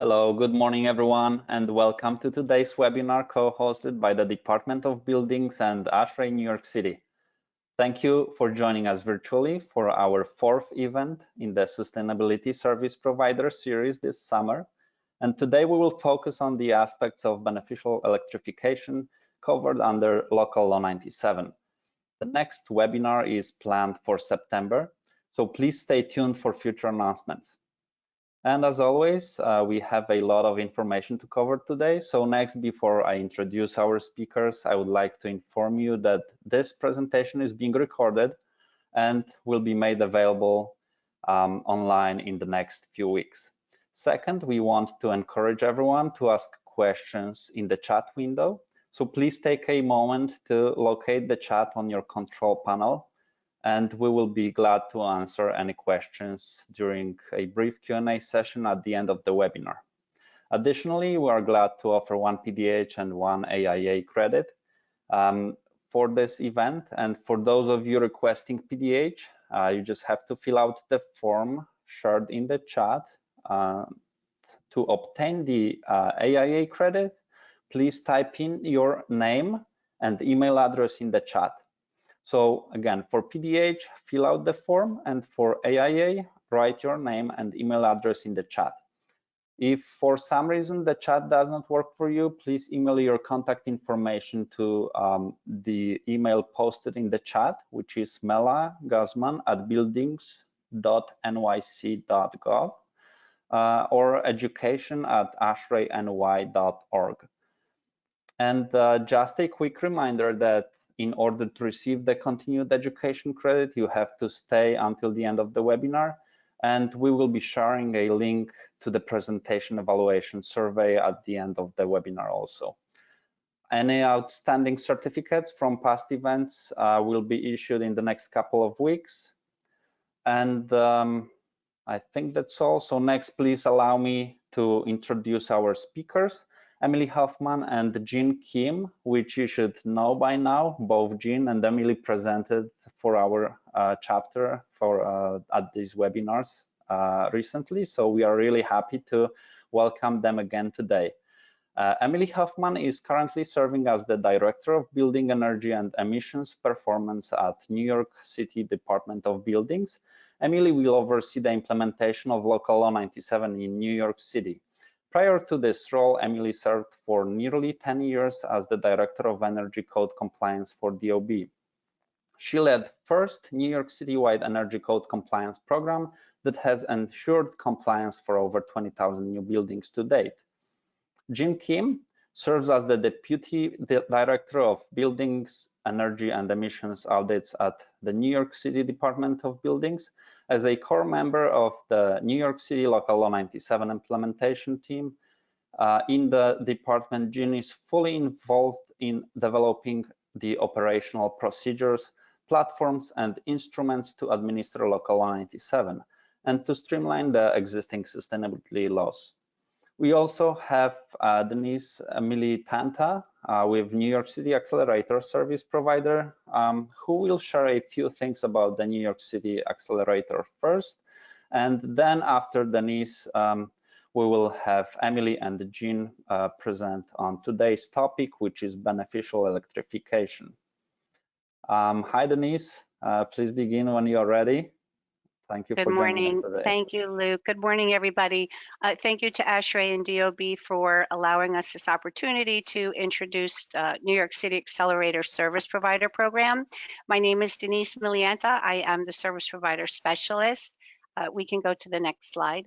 Hello, good morning everyone, and welcome to today's webinar co-hosted by the Department of Buildings and ASHRAE New York City. Thank you for joining us virtually for our fourth event in the Sustainability Service Provider series this summer. And today we will focus on the aspects of beneficial electrification covered under Local Law 97. The next webinar is planned for September, so please stay tuned for future announcements. And as always, we have a lot of information to cover today. So next, before I introduce our speakers, I would like to inform you that this presentation is being recorded and will be made available online in the next few weeks. Second, we want to encourage everyone to ask questions in the chat window. So please take a moment to locate the chat on your control panel, and we will be glad to answer any questions during a brief Q&A session at the end of the webinar. Additionally, we are glad to offer 1 PDH and 1 AIA credit for this event. And for those of you requesting PDH, you just have to fill out the form shared in the chat. To obtain the AIA credit, please type in your name and email address in the chat. So again, for PDH, fill out the form, and for AIA, write your name and email address in the chat. If for some reason the chat does not work for you, please email your contact information to the email posted in the chat, which is mela.guzman@buildings.nyc.gov or education@ashraeny.org. And just a quick reminder that in order to receive the continued education credit, you have to stay until the end of the webinar, and we will be sharing a link to the presentation evaluation survey at the end of the webinar also. Any outstanding certificates from past events will be issued in the next couple of weeks. And I think that's all. So next, please allow me to introduce our speakers. Emily Hoffman and Jean Kim, which you should know by now. Both Jean and Emily presented for our chapter at these webinars recently, so we are really happy to welcome them again today. Emily Hoffman is currently serving as the Director of Building Energy and Emissions Performance at New York City Department of Buildings. Emily will oversee the implementation of Local Law 97 in New York City. Prior to this role, Emily served for nearly 10 years as the Director of Energy Code Compliance for DOB. She led first New York City-wide Energy Code Compliance program that has ensured compliance for over 20,000 new buildings to date. Jean Kim serves as the Deputy Director of Buildings, Energy and Emissions Audits at the New York City Department of Buildings. As a core member of the New York City Local Law 97 implementation team in the department, Jean is fully involved in developing the operational procedures, platforms, and instruments to administer Local Law 97 and to streamline the existing sustainability laws. We also have Denise Militanta with New York City Accelerator Service Provider, who will share a few things about the New York City Accelerator first. And then after Denise, we will have Emily and Jean present on today's topic, which is beneficial electrification. Hi, Denise. Please begin when you're ready. Thank you for joining us today. Thank you, Luke. Good morning, everybody. Thank you to ASHRAE and DOB for allowing us this opportunity to introduce New York City Accelerator Service Provider Program. My name is Denise Milianta. I am the Service Provider Specialist. We can go to the next slide.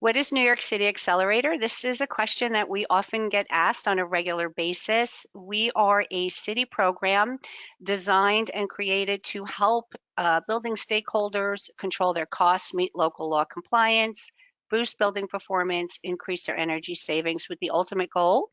What is New York City Accelerator? This is a question that we often get asked on a regular basis. We are a city program designed and created to help building stakeholders control their costs, meet local law compliance, boost building performance, increase their energy savings with the ultimate goal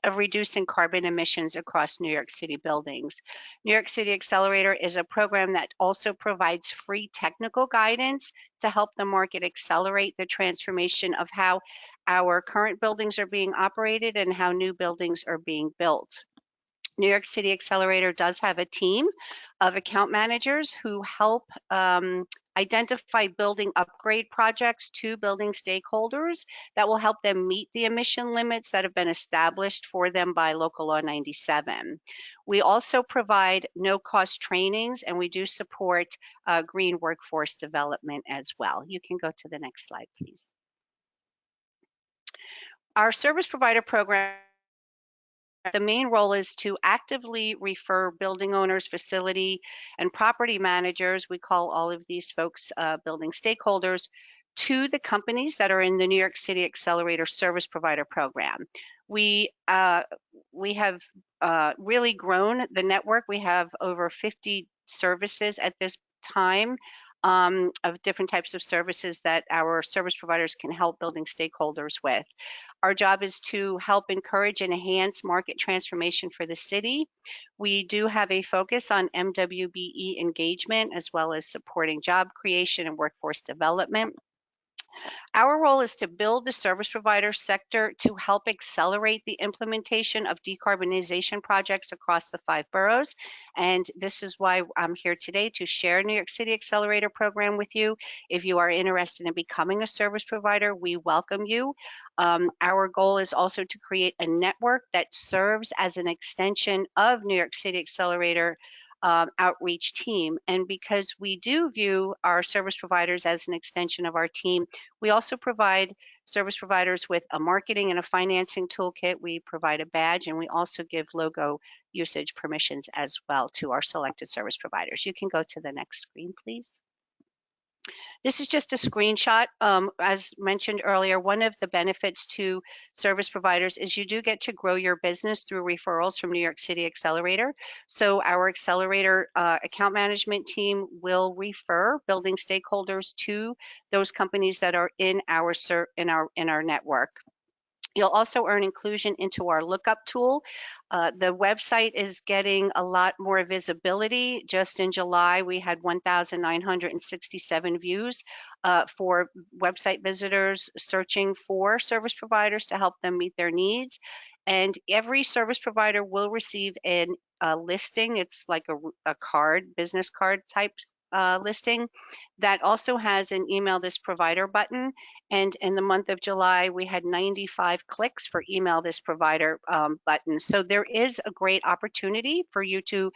of reducing carbon emissions across New York City buildings. New York City Accelerator is a program that also provides free technical guidance to help the market accelerate the transformation of how our current buildings are being operated and how new buildings are being built. New York City Accelerator does have a team of account managers who help identify building upgrade projects to building stakeholders that will help them meet the emission limits that have been established for them by Local Law 97. We also provide no-cost trainings, and we do support green workforce development as well. You can go to the next slide, please. Our service provider program, the main role is to actively refer building owners, facility, and property managers, we call all of these folks building stakeholders, to the companies that are in the New York City Accelerator Service Provider Program. We have really grown the network. We have over 50 services at this time of different types of services that our service providers can help building stakeholders with. Our job is to help encourage and enhance market transformation for the city. We do have a focus on MWBE engagement, as well as supporting job creation and workforce development. Our role is to build the service provider sector to help accelerate the implementation of decarbonization projects across the 5 boroughs. And this is why I'm here today to share New York City Accelerator program with you. If you are interested in becoming a service provider, we welcome you. Our goal is also to create a network that serves as an extension of New York City Accelerator outreach team. And because we do view our service providers as an extension of our team, we also provide service providers with a marketing and a financing toolkit. We provide a badge, and we also give logo usage permissions as well to our selected service providers. You can go to the next screen, please. This is just a screenshot. As mentioned earlier, one of the benefits to service providers is you do get to grow your business through referrals from New York City Accelerator. So our Accelerator account management team will refer building stakeholders to those companies that are in our network. You'll also earn inclusion into our lookup tool. The website is getting a lot more visibility. Just in July, we had 1,967 views for website visitors searching for service providers to help them meet their needs. And every service provider will receive a listing. It's like a card, business card type listing that also has an email this provider button. And in the month of July, we had 95 clicks for email this provider button. So there is a great opportunity for you to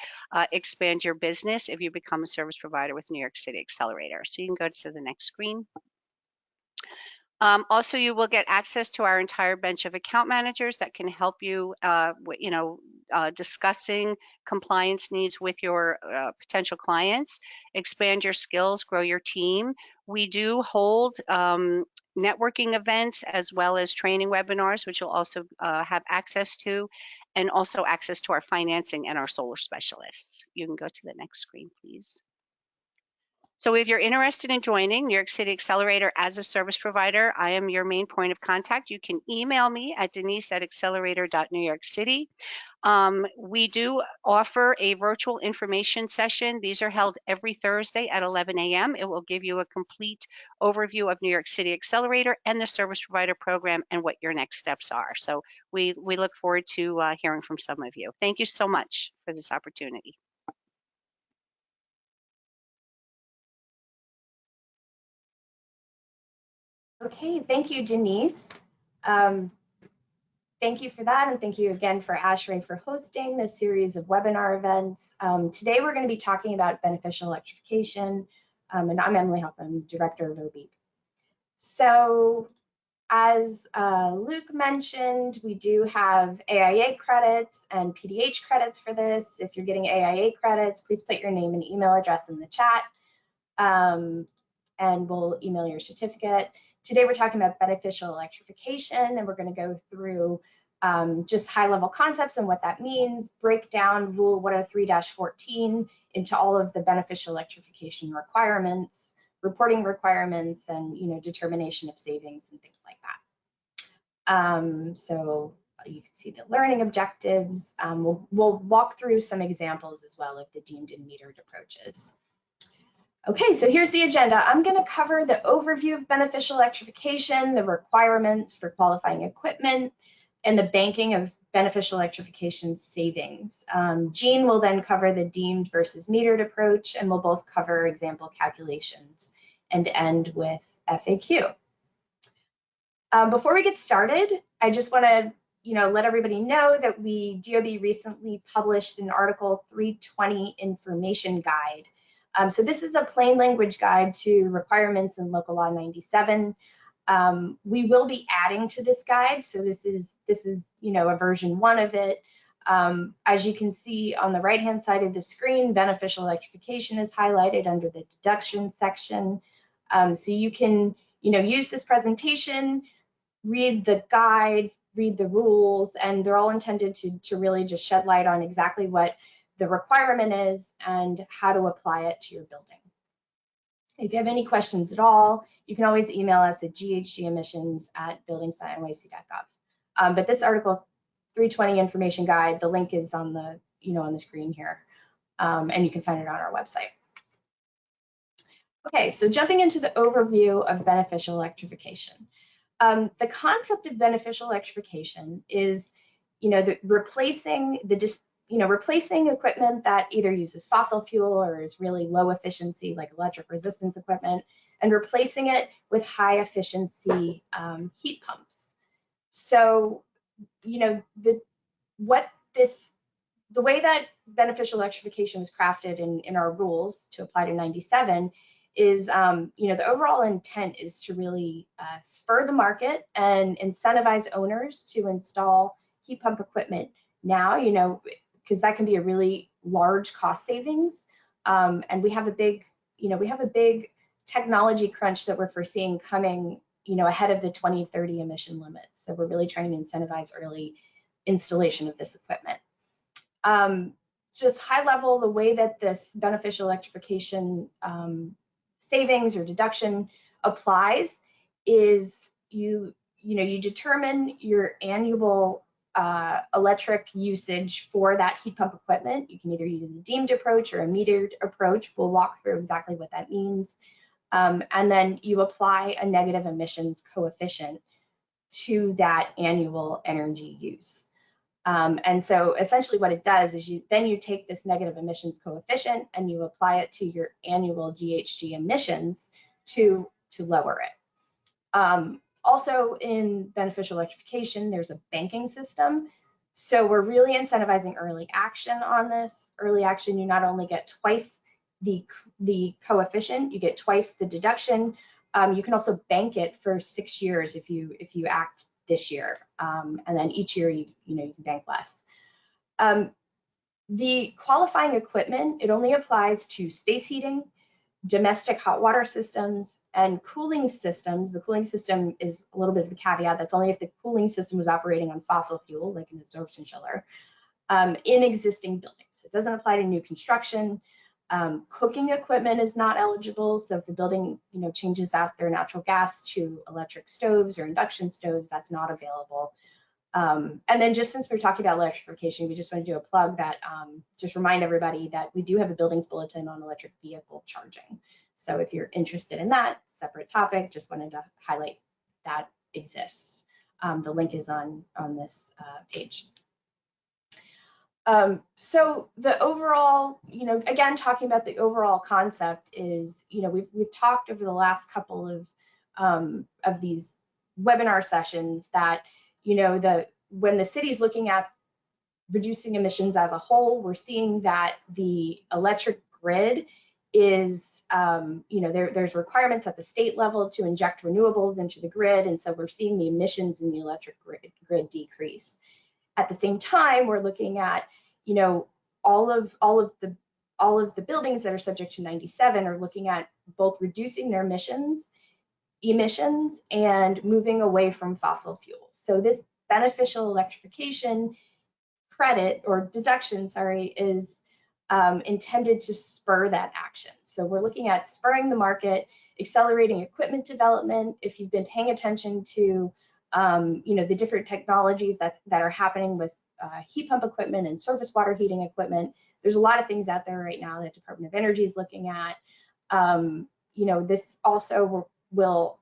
expand your business if you become a service provider with New York City Accelerator. So you can go to the next screen. Also, you will get access to our entire bench of account managers that can help you, discussing compliance needs with your potential clients, expand your skills, grow your team. We do hold networking events as well as training webinars, which you'll also have access to, and also access to our financing and our solar specialists. You can go to the next screen, please. So if you're interested in joining New York City Accelerator as a service provider, I am your main point of contact. You can email me at denise@accelerator.newyorkcity. We do offer a virtual information session. These are held every Thursday at 11 a.m. It will give you a complete overview of New York City Accelerator and the service provider program and what your next steps are. So we look forward to hearing from some of you. Thank you so much for this opportunity. Okay, thank you, Denise. Thank you for that, and thank you again for ASHRAE for hosting this series of webinar events. Today we're going to be talking about beneficial electrification, and I'm Emily Hoppe, I'm the director of DOB. So as Luke mentioned, we do have AIA credits and PDH credits for this. If you're getting AIA credits, please put your name and email address in the chat, and we'll email your certificate. Today we're talking about beneficial electrification, and we're going to go through just high-level concepts and what that means, break down Rule 103-14 into all of the beneficial electrification requirements, reporting requirements, and determination of savings and things like that. So you can see the learning objectives. We'll walk through some examples as well of the deemed and metered approaches. Okay, so here's the agenda. I'm going to cover the overview of beneficial electrification, the requirements for qualifying equipment, and the banking of beneficial electrification savings. Jean will then cover the deemed versus metered approach, and we'll both cover example calculations and end with FAQ. Before we get started, I just want to let everybody know that DOB recently published an Article 320 information guide. So this is a plain language guide to requirements in Local Law 97. We will be adding to this guide, so this is a version 1 of it. As you can see on the right-hand side of the screen, beneficial electrification is highlighted under the deduction section. So you can use this presentation, read the guide, read the rules, and they're all intended to really just shed light on exactly what the requirement is and how to apply it to your building. If you have any questions at all, you can always email us at ghgemissions@buildings.nyc.gov. But this Article 320 information guide, the link is on the on the screen here, and you can find it on our website. Okay, so jumping into the overview of beneficial electrification. The concept of beneficial electrification is, replacing equipment that either uses fossil fuel or is really low efficiency, like electric resistance equipment, and replacing it with high efficiency heat pumps. So, the way that beneficial electrification was crafted in our rules to apply to 97 is, the overall intent is to really spur the market and incentivize owners to install heat pump equipment now, because that can be a really large cost savings. And we have a big technology crunch that we're foreseeing coming, ahead of the 2030 emission limits. So we're really trying to incentivize early installation of this equipment. Just high level, the way that this beneficial electrification savings or deduction applies is you determine your annual electric usage for that heat pump equipment. You can either use a deemed approach or a metered approach. We'll walk through exactly what that means. And then you apply a negative emissions coefficient to that annual energy use. And so essentially what it does is you take this negative emissions coefficient and you apply it to your annual GHG emissions to lower it. Also in beneficial electrification, there's a banking system. So we're really incentivizing early action on this. Early action, you not only get twice the coefficient, you get twice the deduction. You can also bank it for 6 years if you act this year, and then each year you can bank less. The qualifying equipment, it only applies to space heating, domestic hot water systems, and cooling systems. The cooling system is a little bit of a caveat. That's only if the cooling system was operating on fossil fuel, like an absorption chiller, in existing buildings. It doesn't apply to new construction. Cooking equipment is not eligible. So if the building, changes out their natural gas to electric stoves or induction stoves, that's not available. And then just since we're talking about electrification, we just want to do a plug that just remind everybody that we do have a buildings bulletin on electric vehicle charging. So if you're interested in that, separate topic, just wanted to highlight that exists. The link is on this page. So the overall, again, talking about the overall concept is, we've talked over the last couple of these webinar sessions that, when the city's looking at reducing emissions as a whole, we're seeing that the electric grid is, there's requirements at the state level to inject renewables into the grid, and so we're seeing the emissions in the electric grid decrease. At the same time, we're looking at, all of the buildings that are subject to 97 are looking at both reducing their emissions and moving away from fossil fuels. So this beneficial electrification credit or deduction, is intended to spur that action. So we're looking at spurring the market, accelerating equipment development. If you've been paying attention to, the different technologies that are happening with heat pump equipment and surface water heating equipment, there's a lot of things out there right now that Department of Energy is looking at. This also will,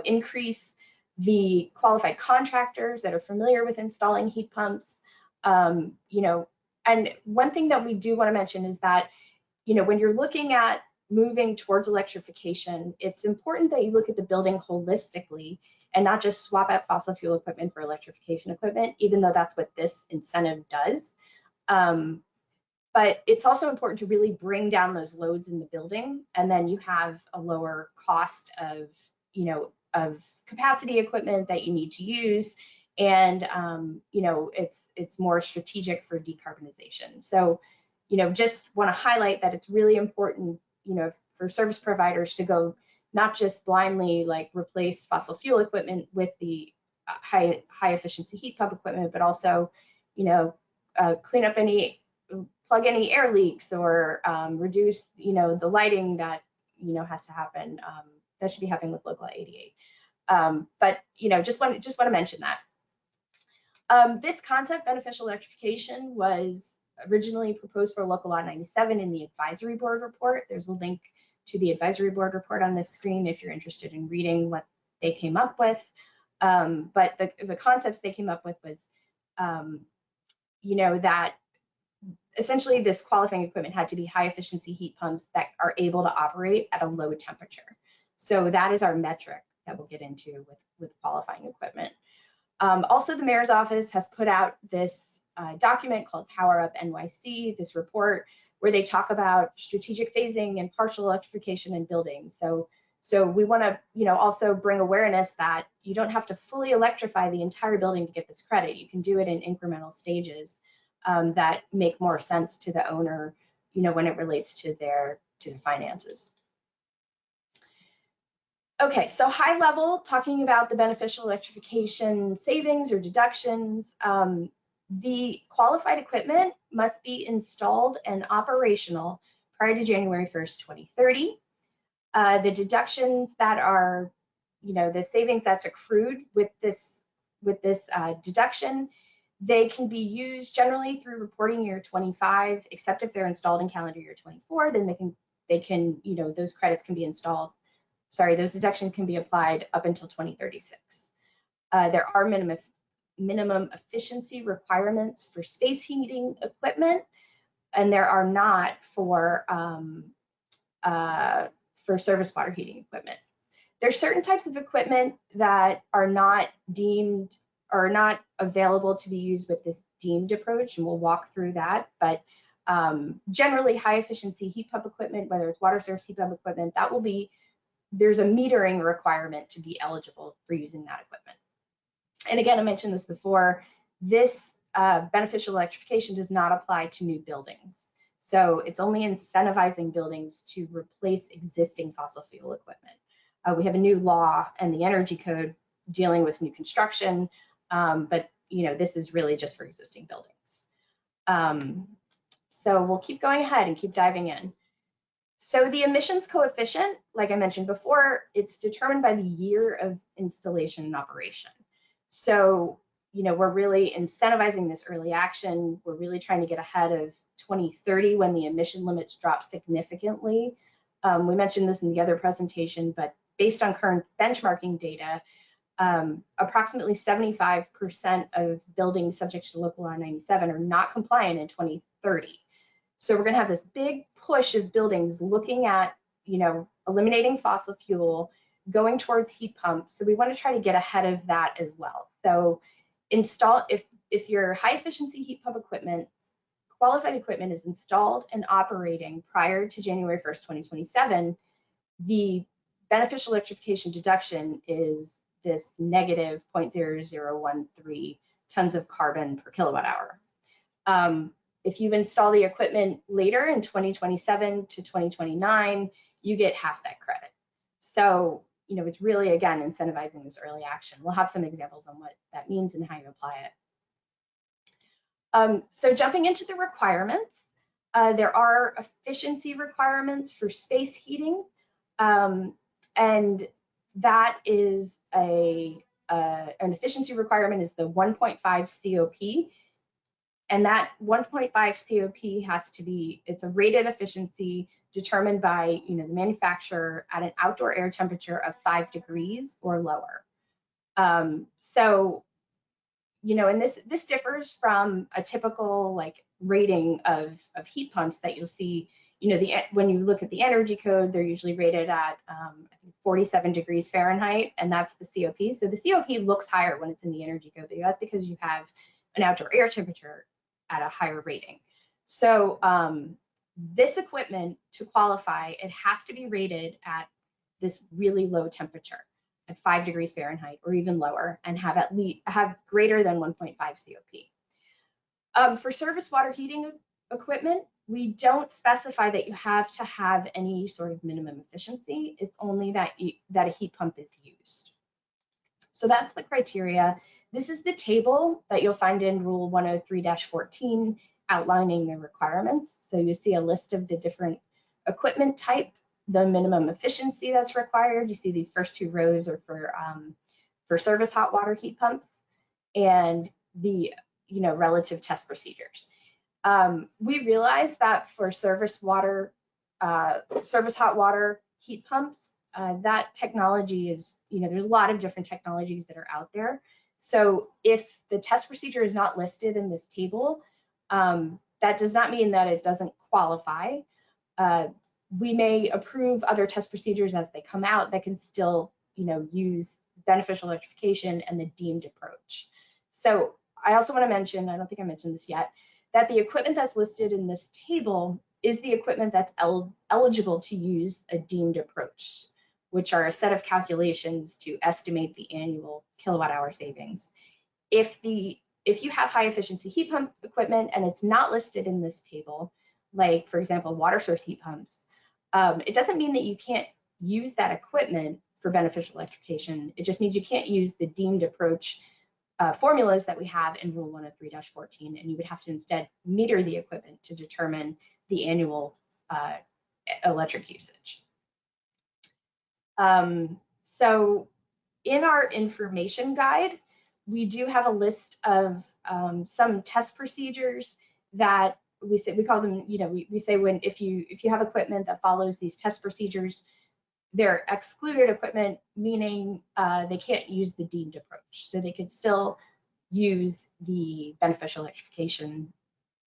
increase the qualified contractors that are familiar with installing heat pumps. You know, and one thing that we do want to mention is that, you know, when you're looking at moving towards electrification, it's important that you look at the building holistically and not just swap out fossil fuel equipment for electrification equipment, even though that's what this incentive does. But it's also important to really bring down those loads in the building, and then you have a lower cost of, you know, of capacity equipment that you need to use, and you know, it's more strategic for decarbonization. So, you know, just want to highlight that it's really important, you know, for service providers to go not just blindly like replace fossil fuel equipment with the high efficiency heat pump equipment, but also, you know, plug any air leaks or reduce, you know, the lighting that, you know, has to happen, that should be happening with Local 88. But, you know, just want to mention that. This concept, beneficial electrification, was originally proposed for Local Law 97 in the advisory board report. There's a link to the advisory board report on this screen if you're interested in reading what they came up with. But the concepts they came up with was, you know, that essentially this qualifying equipment had to be high efficiency heat pumps that are able to operate at a low temperature. So that is our metric that we'll get into with qualifying equipment. Also, the mayor's office has put out this document called Power Up NYC, this report where they talk about strategic phasing and partial electrification in buildings. So we want to, you know, also bring awareness that you don't have to fully electrify the entire building to get this credit. You can do it in incremental stages that make more sense to the owner, you know, when it relates to their finances. Okay, so high level, talking about the beneficial electrification savings or deductions, the qualified equipment must be installed and operational prior to January 1st, 2030. The deductions that are, you know, the savings that's accrued with this deduction, they can be used generally through reporting year 25, except if they're installed in calendar year 24, then they can, you know, those credits can be installed. Sorry, those deductions can be applied up until 2036. There are minimum efficiency requirements for space heating equipment, and there are not for service water heating equipment. There's certain types of equipment that are not deemed or not available to be used with this deemed approach, and we'll walk through that. But generally, high efficiency heat pump equipment, whether it's water service heat pump equipment, that will be, there's a metering requirement to be eligible for using that equipment. And again, I mentioned this before, this beneficial electrification does not apply to new buildings. So it's only incentivizing buildings to replace existing fossil fuel equipment. We have a new law and the energy code dealing with new construction, but you know, this is really just for existing buildings. So we'll keep going ahead and keep diving in. So the emissions coefficient, like I mentioned before, it's determined by the year of installation and operation. So, you know, we're really incentivizing this early action. We're really trying to get ahead of 2030 when the emission limits drop significantly. We mentioned this in the other presentation, but based on current benchmarking data, approximately 75% of buildings subject to Local Law 97 are not compliant in 2030. So we're going to have this big push of buildings looking at, you know, eliminating fossil fuel, going towards heat pumps. So we want to try to get ahead of that as well. So if your high efficiency heat pump equipment, qualified equipment is installed and operating prior to January 1st, 2027, the beneficial electrification deduction is this negative 0.0013 tons of carbon per kilowatt hour. If you install the equipment later in 2027 to 2029, you get half that credit. So, you know, it's really, again, incentivizing this early action. We'll have some examples on what that means and how you apply it. So jumping into the requirements, there are efficiency requirements for space heating, and that is an efficiency requirement is the 1.5 COP. And that 1.5 COP has to be, it's a rated efficiency determined by, you know, the manufacturer at an outdoor air temperature of 5 degrees or lower. So, and this differs from a typical like rating of heat pumps that you'll see. When you look at the energy code, they're usually rated at I think 47 degrees Fahrenheit, and that's the COP. So the COP looks higher when it's in the energy code, but that's because you have an outdoor air temperature at a higher rating. So this equipment, to qualify, it has to be rated at this really low temperature at 5 degrees Fahrenheit or even lower, and have greater than 1.5 COP. For surface water heating equipment, we don't specify that you have to have any sort of minimum efficiency. It's only that a heat pump is used. So that's the criteria. This is the table that you'll find in Rule 103-14 outlining the requirements. So you see a list of the different equipment type, the minimum efficiency that's required. You see these first two rows are for service hot water heat pumps, and the relative test procedures. We realize that for service hot water heat pumps, that technology is, there's a lot of different technologies that are out there. So if the test procedure is not listed in this table, that does not mean that it doesn't qualify. We may approve other test procedures as they come out that can still, use beneficial electrification and the deemed approach. So I also want to mention, I don't think I mentioned this yet, that the equipment that's listed in this table is the equipment that's eligible to use a deemed approach, which are a set of calculations to estimate the annual kilowatt-hour savings. If you have high efficiency heat pump equipment and it's not listed in this table, like for example, water source heat pumps, it doesn't mean that you can't use that equipment for beneficial electrification. It just means you can't use the deemed approach formulas that we have in Rule 103-14, and you would have to instead meter the equipment to determine the annual electric usage. So in our information guide, we do have a list of some test procedures that we call them, we say if you have equipment that follows these test procedures, they're excluded equipment, meaning they can't use the deemed approach. So they could still use the beneficial electrification,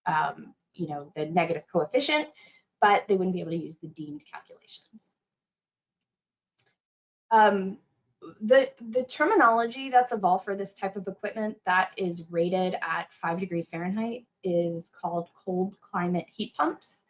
the negative coefficient, but they wouldn't be able to use the deemed calculations. The terminology that's evolved for this type of equipment that is rated at 5 degrees Fahrenheit is called cold climate heat pumps.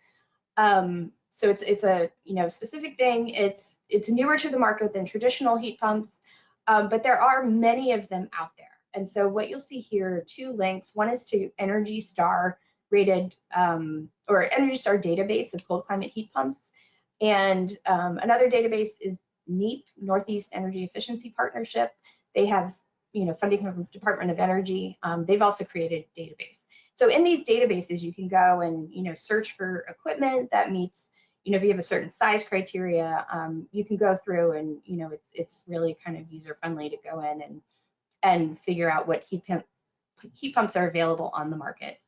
So it's a specific thing. It's newer to the market than traditional heat pumps, but there are many of them out there. And so what you'll see here are two links. One is to Energy Star rated or Energy Star database of cold climate heat pumps, and another database is NEEP, Northeast Energy Efficiency Partnership. They have funding from the Department of Energy. They've also created a database. So in these databases, you can go and search for equipment that meets, if you have a certain size criteria, you can go through and it's really kind of user friendly to go in and figure out what heat pumps are available on the market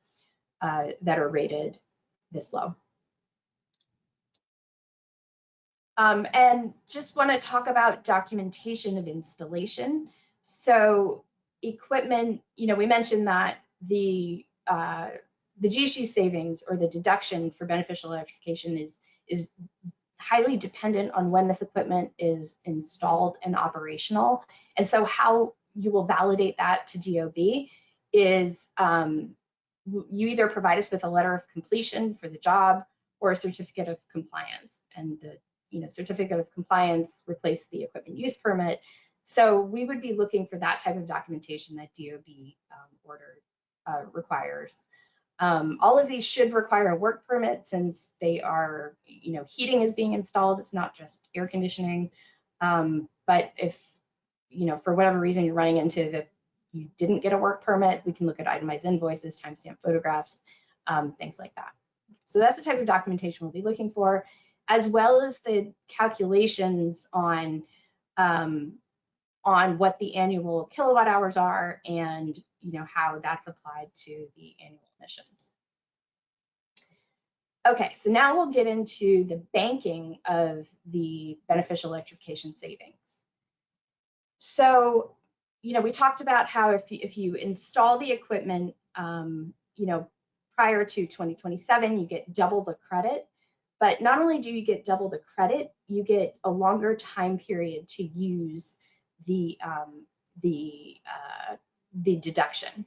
that are rated this low. And just want to talk about documentation of installation. So equipment, we mentioned that the GHG savings or the deduction for beneficial electrification is highly dependent on when this equipment is installed and operational. And so how you will validate that to DOB is you either provide us with a letter of completion for the job or a certificate of compliance, and the certificate of compliance replace the equipment use permit. So we would be looking for that type of documentation that DOB requires. All of these should require a work permit since they are, heating is being installed. It's not just air conditioning. But if, for whatever reason you're running into that you didn't get a work permit, we can look at itemized invoices, timestamp photographs, things like that. So that's the type of documentation we'll be looking for, as well as the calculations on what the annual kilowatt hours are and how that's applied to the annual emissions. Okay, so now we'll get into the banking of the beneficial electrification savings. So we talked about how if you install the equipment, prior to 2027, you get double the credit. But not only do you get double the credit, you get a longer time period to use the deduction.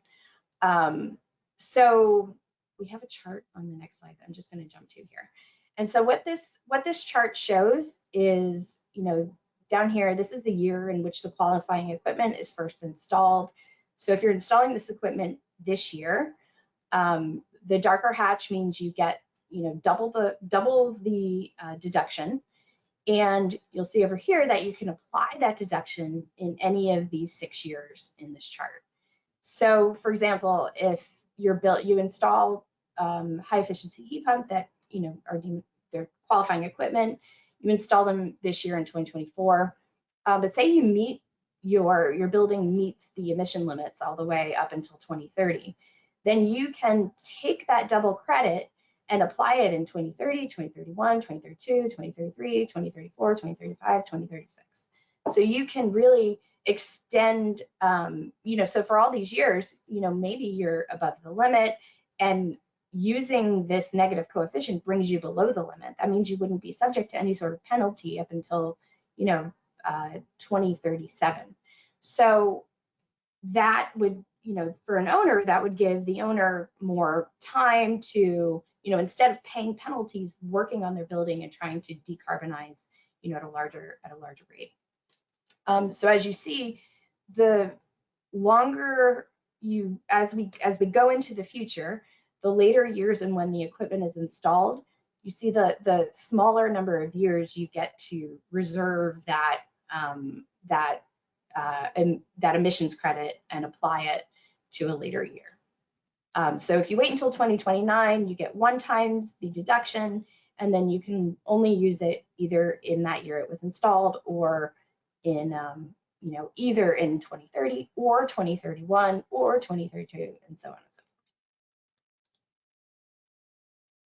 So we have a chart on the next slide that I'm just going to jump to here. And so what this chart shows is, down here, this is the year in which the qualifying equipment is first installed. So if you're installing this equipment this year, the darker hatch means you get double the deduction, and you'll see over here that you can apply that deduction in any of these 6 years in this chart. So, for example, if you install high efficiency heat pump that are they're qualifying equipment, you install them this year in 2024, but say you meet your building meets the emission limits all the way up until 2030, then you can take that double credit and apply it in 2030, 2031, 2032, 2033, 2034, 2035, 2036. So you can really extend, so for all these years, maybe you're above the limit, and using this negative coefficient brings you below the limit. That means you wouldn't be subject to any sort of penalty up until, 2037. So that would, for an owner, that would give the owner more time to, instead of paying penalties, working on their building and trying to decarbonize, at a larger rate. So as you see, the longer as we go into the future, the later years and when the equipment is installed, you see the smaller number of years you get to reserve that emissions credit and apply it to a later year. So if you wait until 2029, you get 1 times the deduction, and then you can only use it either in that year it was installed, or in either in 2030 or 2031 or 2032, and so on and so forth.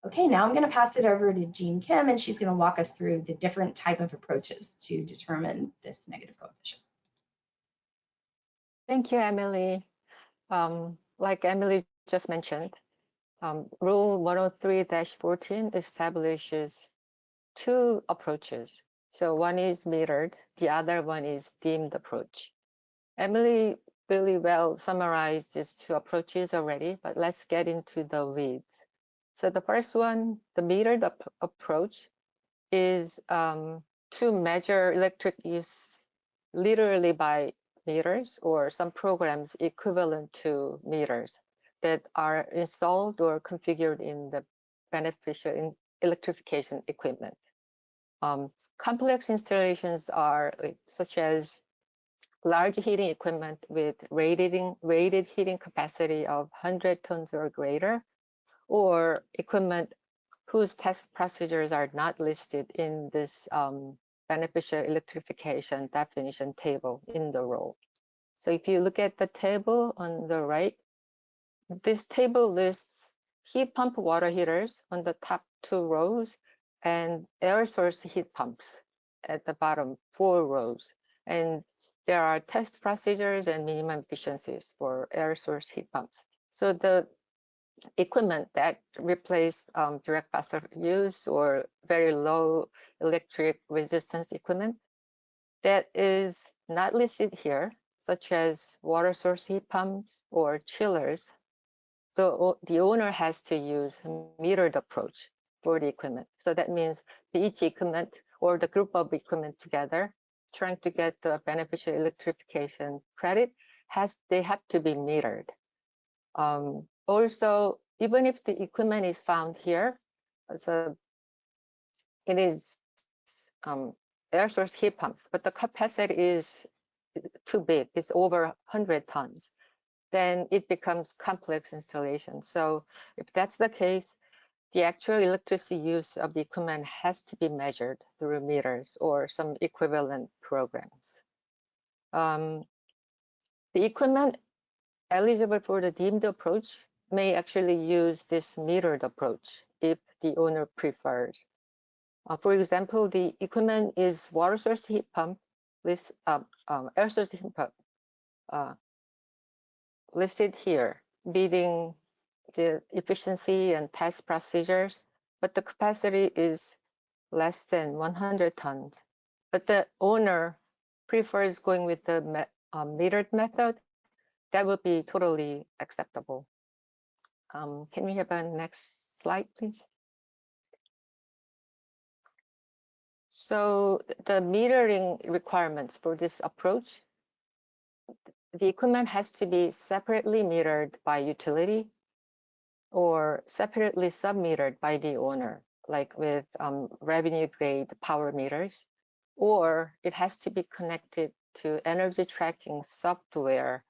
Okay, now I'm going to pass it over to Jean Kim, and she's going to walk us through the different type of approaches to determine this negative coefficient. Thank you, Emily. Like Emily just mentioned, Rule 103-14 establishes 2 approaches. So one is metered, the other one is deemed approach. Emily really well summarized these 2 approaches already, but let's get into the weeds. So the first one, the metered approach, is to measure electric use literally by meters, or some programs equivalent to meters that are installed or configured in the beneficial electrification equipment. Complex installations are such as large heating equipment with rated heating capacity of 100 tons or greater, or equipment whose test procedures are not listed in this beneficial electrification definition table in the rule. So if you look at the table on the right, this table lists heat pump water heaters on the top 2 rows and air source heat pumps at the bottom 4 rows. And there are test procedures and minimum efficiencies for air source heat pumps. So the equipment that replace direct fossil use or very low electric resistance equipment that is not listed here, such as water source heat pumps or chillers, the owner has to use a metered approach for the equipment. So that means each equipment or the group of equipment together trying to get the beneficial electrification credit, they have to be metered. Also, even if the equipment is found here, so it is air source heat pumps, but the capacity is too big, it's over 100 tons, then it becomes complex installation. So if that's the case, the actual electricity use of the equipment has to be measured through meters or some equivalent programs. The equipment eligible for the deemed approach may actually use this metered approach if the owner prefers. For example, the equipment is water source heat pump, air source heat pump listed here, meeting the efficiency and test procedures, but the capacity is less than 100 tons. But the owner prefers going with the metered method. That would be totally acceptable. Can we have a next slide, please? So the metering requirements for this approach, the equipment has to be separately metered by utility or separately submetered by the owner, like with revenue grade power meters, or it has to be connected to energy tracking software,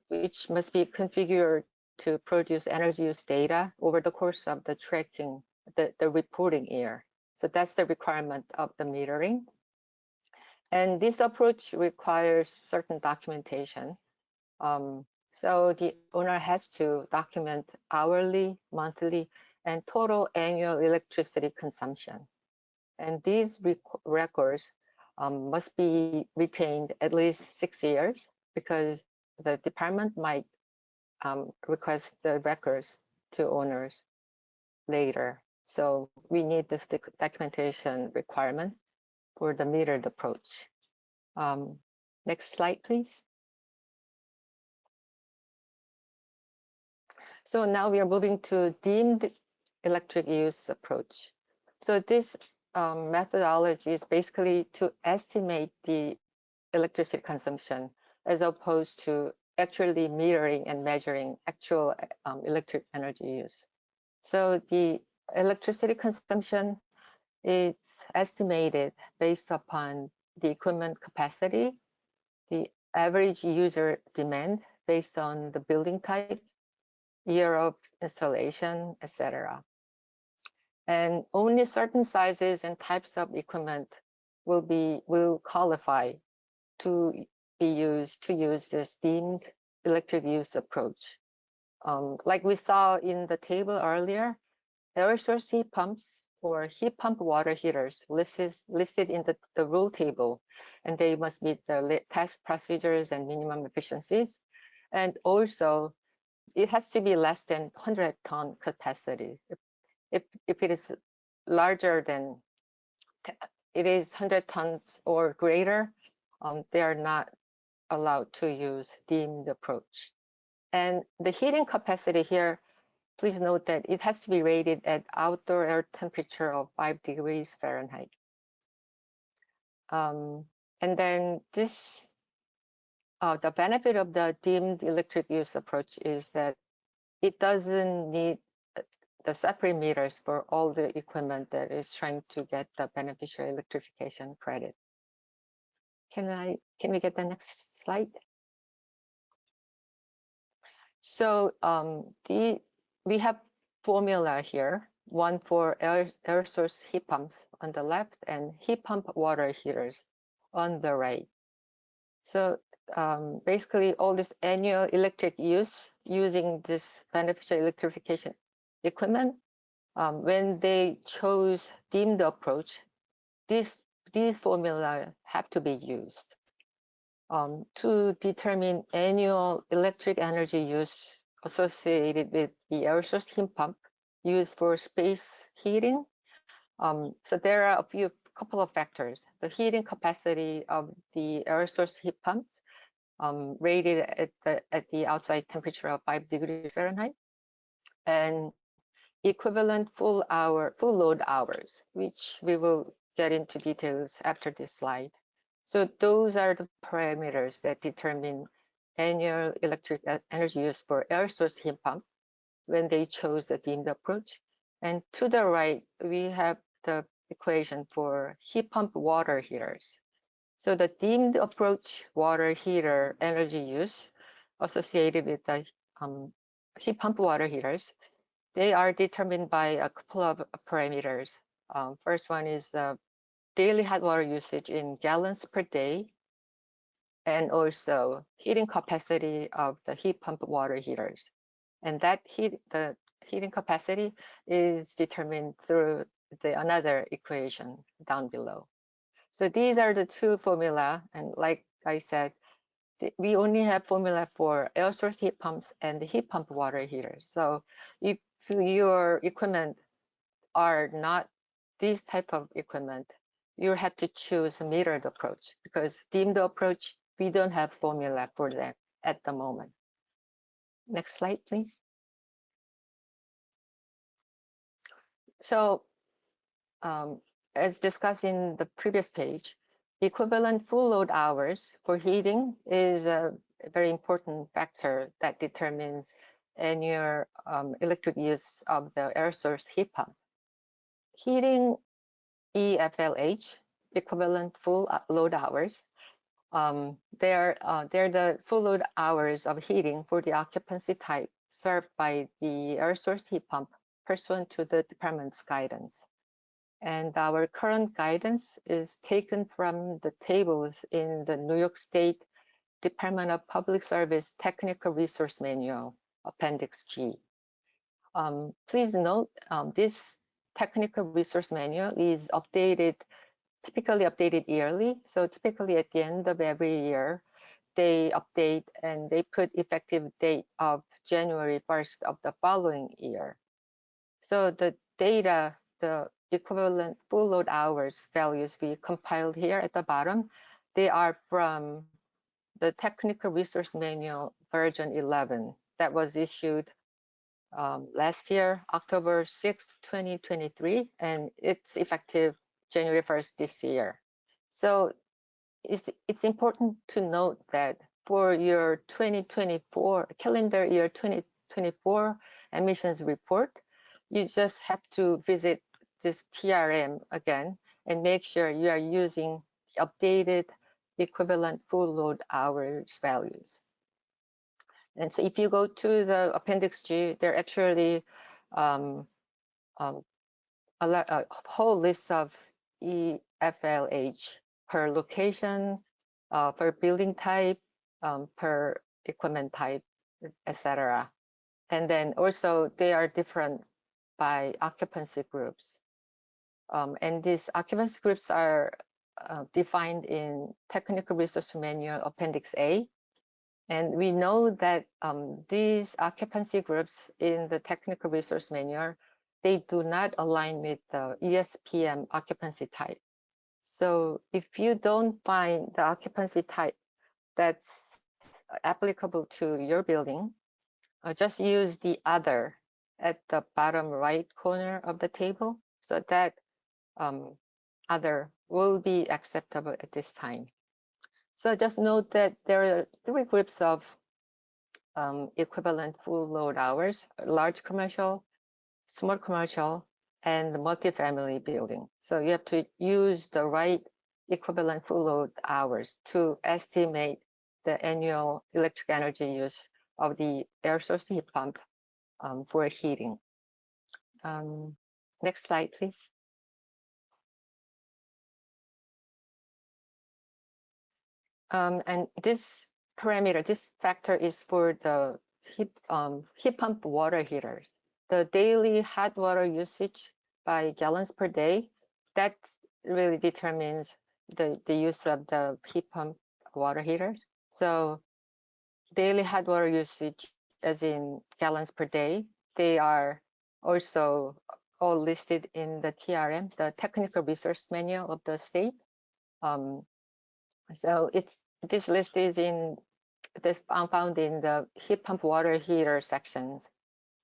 which must be configured to produce energy use data over the course of the tracking, the reporting year. So that's the requirement of the metering. And this approach requires certain documentation. So the owner has to document hourly, monthly, and total annual electricity consumption. And these records must be retained at least 6 years, because the department might request the records to owners later. So we need this documentation requirement for the metered approach. Next slide, please. So now we are moving to deemed electric use approach. So this methodology is basically to estimate the electricity consumption as opposed to actually metering and measuring actual electric energy use. So the electricity consumption is estimated based upon the equipment capacity, the average user demand based on the building type, year of installation, etc. And only certain sizes and types of equipment will qualify to use this deemed electric use approach. Like we saw in the table earlier, air source heat pumps or heat pump water heaters listed in the rule table, and they must meet the test procedures and minimum efficiencies. And also, it has to be less than 100-ton capacity. If it is larger than, it is 100 tons or greater, they are not allowed to use deemed approach. And the heating capacity here, please note that it has to be rated at outdoor air temperature of 5 degrees Fahrenheit. And then this, the benefit of the deemed electric use approach is that it doesn't need the separate meters for all the equipment that is trying to get the beneficial electrification credit. Can we get the next slide? So we have formula here, one for air source heat pumps on the left and heat pump water heaters on the right. So basically all this annual electric use using this beneficial electrification equipment, when they chose deemed approach, these formula have to be used to determine annual electric energy use associated with the air source heat pump used for space heating. So there are a couple of factors. The heating capacity of the air source heat pumps rated at the outside temperature of 5 degrees Fahrenheit, and equivalent full load hours, which we will get into details after this slide. So those are the parameters that determine annual electric energy use for air source heat pump when they chose the deemed approach. And to the right, we have the equation for heat pump water heaters. So the deemed approach water heater energy use associated with the heat pump water heaters, they are determined by a couple of parameters. First one is the daily hot water usage in gallons per day, and also heating capacity of the heat pump water heaters. And that the heating capacity is determined through another equation down below. So these are the two formula, and like I said, we only have formula for air source heat pumps and the heat pump water heaters. So if your equipment are not this type of equipment, you have to choose a metered approach, because deemed approach, we don't have formula for that at the moment. Next slide, please. So as discussed in the previous page, equivalent full load hours for heating is a very important factor that determines annual electric use of the air source heat pump. Heating EFLH, equivalent full load hours, they're the full load hours of heating for the occupancy type served by the air source heat pump pursuant to the department's guidance. And our current guidance is taken from the tables in the New York State Department of Public Service Technical Resource Manual, Appendix G. Please note, this Technical Resource Manual is typically updated yearly. So typically at the end of every year, they update and they put effective date of January 1st of the following year. So the data, the equivalent full load hours values we compiled here at the bottom, they are from the Technical Resource Manual version 11 that was issued last year, October 6, 2023, and it's effective January 1st this year. So it's important to note that for your 2024, calendar year 2024 emissions report, you just have to visit this TRM again and make sure you are using updated equivalent full load hours values. And so if you go to the Appendix G, there are actually a whole list of EFLH per location, per building type, per equipment type, etc. And then also they are different by occupancy groups. And these occupancy groups are defined in Technical Resource Manual Appendix A. And we know that these occupancy groups in the Technical Resource Manual, they do not align with the ESPM occupancy type. So if you don't find the occupancy type that's applicable to your building, just use the other at the bottom right corner of the table, so that other will be acceptable at this time. So just note that there are three groups of equivalent full load hours: large commercial, small commercial, and multifamily building. So you have to use the right equivalent full load hours to estimate the annual electric energy use of the air source heat pump for heating. Next slide, please. And this parameter, this factor is for the heat pump water heaters. The daily hot water usage by gallons per day, that really determines the use of the heat pump water heaters. So daily hot water usage, as in gallons per day, they are also all listed in the TRM, the Technical Resource Manual of the state. So this list is found in the heat pump water heater sections,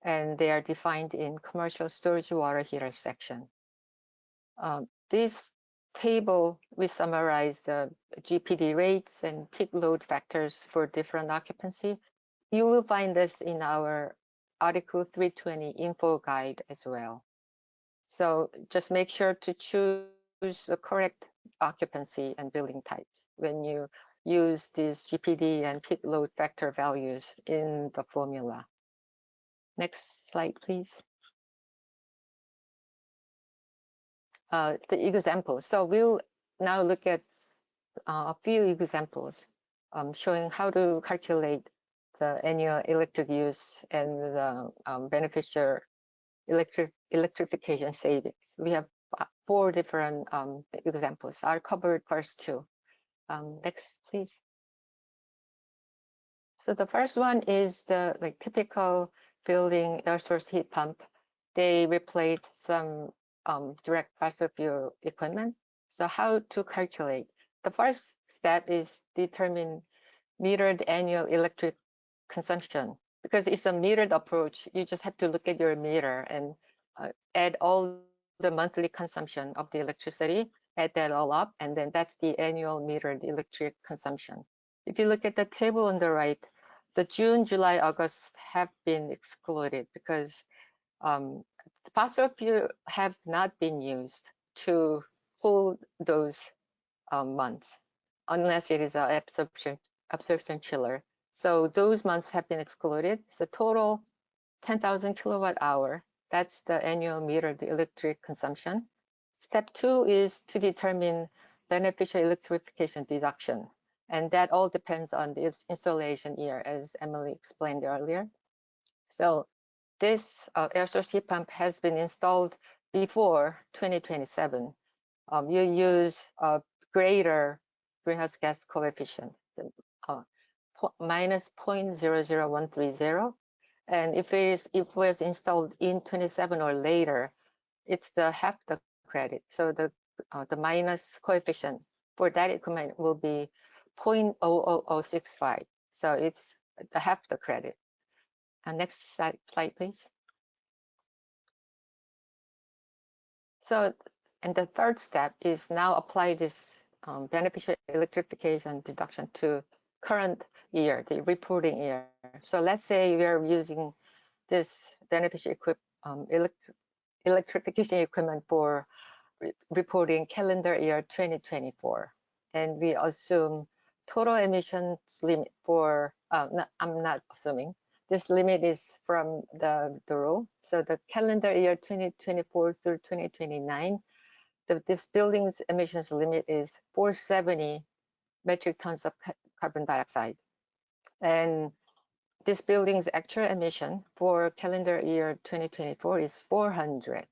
and they are defined in commercial storage water heater section. This table, we summarize the GPD rates and peak load factors for different occupancy. You will find this in our Article 320 info guide as well. So just make sure to choose the correct occupancy and building types when you use these GPD and peak load factor values in the formula. Next slide, please. The example. So we'll now look at a few examples showing how to calculate the annual electric use and the beneficial electrification savings. We have 4 different examples. I'll cover first 2. Next, please. So the first one is the typical building air source heat pump. They replaced some direct fossil fuel equipment. So how to calculate? The first step is determine metered annual electric consumption. Because it's a metered approach, you just have to look at your meter and add all the monthly consumption of the electricity, add that all up, and then that's the annual metered electric consumption. If you look at the table on the right, the June, July, August have been excluded because fossil fuel have not been used to cool those months, unless it is an absorption chiller. So those months have been excluded. So total 10,000 kilowatt hour. That's the annual metered electric consumption. Step 2 is to determine beneficial electrification deduction. And that all depends on the installation year, as Emily explained earlier. So this air source heat pump has been installed before 2027. You use a greater greenhouse gas coefficient, minus 0.00130. And if it was installed in 27 or later, it's the half the credit. So the minus coefficient for that equipment will be 0.00065. So it's the half the credit. Next slide, please. So, and the third step is now apply this beneficial electrification deduction to current year, the reporting year. So let's say we are using this beneficial electrification equipment for reporting calendar year 2024. And we assume total emissions limit for, no, I'm not assuming, this limit is from the rule. So the calendar year 2024 through 2029, this building's emissions limit is 470 metric tons of carbon dioxide. And this building's actual emission for calendar year 2024 is 400.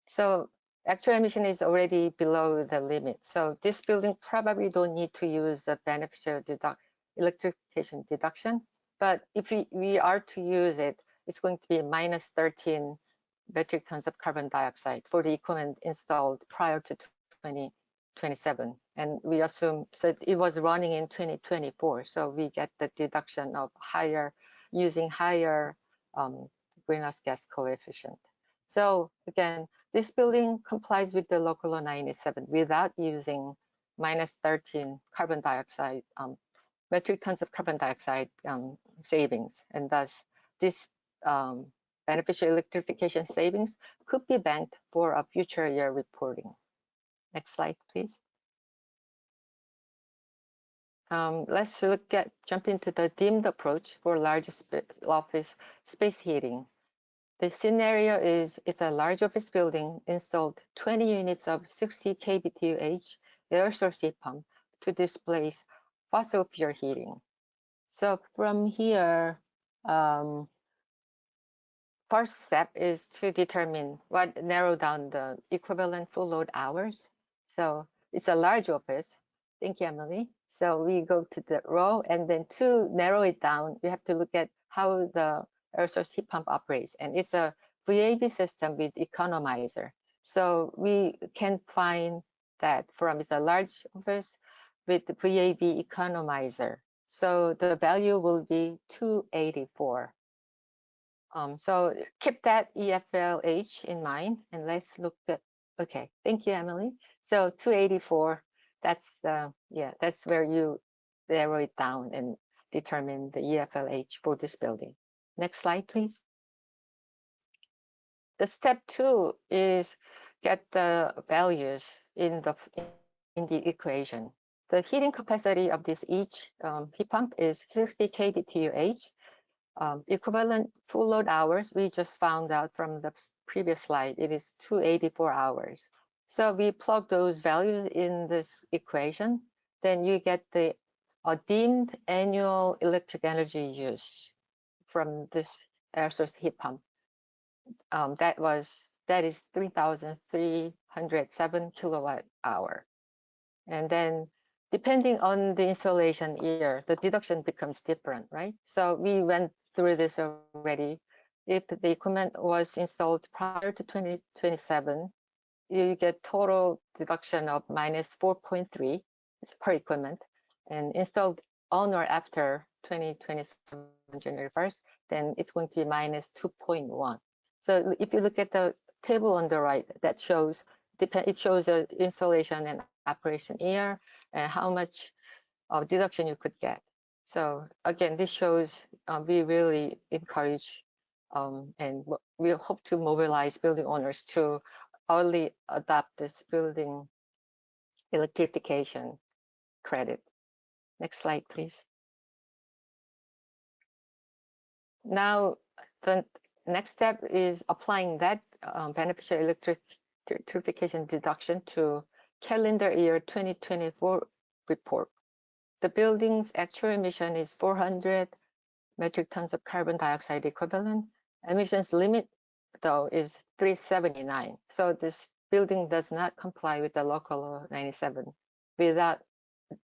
So actual emission is already below the limit. So this building probably don't need to use the beneficial electrification deduction. But if we are to use it, it's going to be minus 13 metric tons of carbon dioxide for the equipment installed prior to 2027. And we assume, so it was running in 2024. So we get the deduction of using higher greenhouse gas coefficient. So again, this building complies with the local law 97 without using minus 13 carbon dioxide, metric tons of carbon dioxide savings. And thus this beneficial electrification savings could be banked for a future year reporting. Next slide, please. Let's jump into the dimmed approach for large office space heating. The scenario is it's a large office building installed 20 units of 60 kBTUH air source heat pump to displace fossil fuel heating. So from here, first step is to determine narrow down the equivalent full load hours. So it's a large office. Thank you, Emily. So we go to the row, and then to narrow it down, we have to look at how the air source heat pump operates. And it's a VAV system with economizer. So we can find that it's a large office with the VAV economizer. So the value will be 284. So keep that EFLH in mind, and let's look at, okay, thank you, Emily. So 284, that's where you narrow it down and determine the EFLH for this building. Next slide, please. The step 2 is get the values in the equation. The heating capacity of each heat pump is 60 kBTUH. Equivalent full load hours, we just found out from the previous slide, it is 284 hours. So we plug those values in this equation, then you get the dimmed annual electric energy use from this air source heat pump. That is 3,307 kilowatt hour. And then depending on the installation year, the deduction becomes different, right? So we went through this already. If the equipment was installed prior to 2027, you get total deduction of minus 4.3 per equipment, and installed on or after 2027 January 1st, then it's going to be minus 2.1. So if you look at the table on the right, that shows it shows the installation and operation year and how much of deduction you could get. So again, this shows we really encourage and we hope to mobilize building owners to early adopt this building electrification credit. Next slide, please. Now, the next step is applying that beneficial electrification deduction to calendar year 2024 report. The building's actual emission is 400 metric tons of carbon dioxide equivalent. Emissions limit, though, is 379. So this building does not comply with the local law 97 without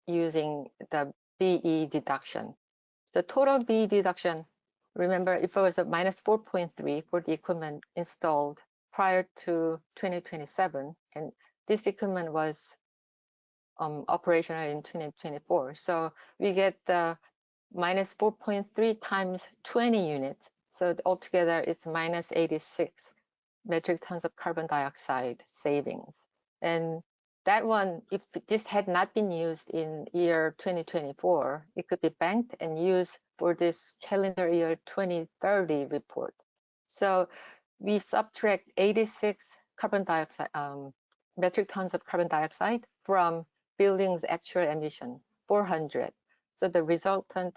using the BE deduction. The total BE deduction, remember, if it was a minus 4.3 for the equipment installed prior to 2027, and this equipment was operational in 2024. So we get the minus 4.3 times 20 units. So altogether, it's minus 86 metric tons of carbon dioxide savings. And that one, if this had not been used in year 2024, it could be banked and used for this calendar year 2030 report. So we subtract 86 carbon dioxide metric tons of carbon dioxide from building's actual emission, 400. So the resultant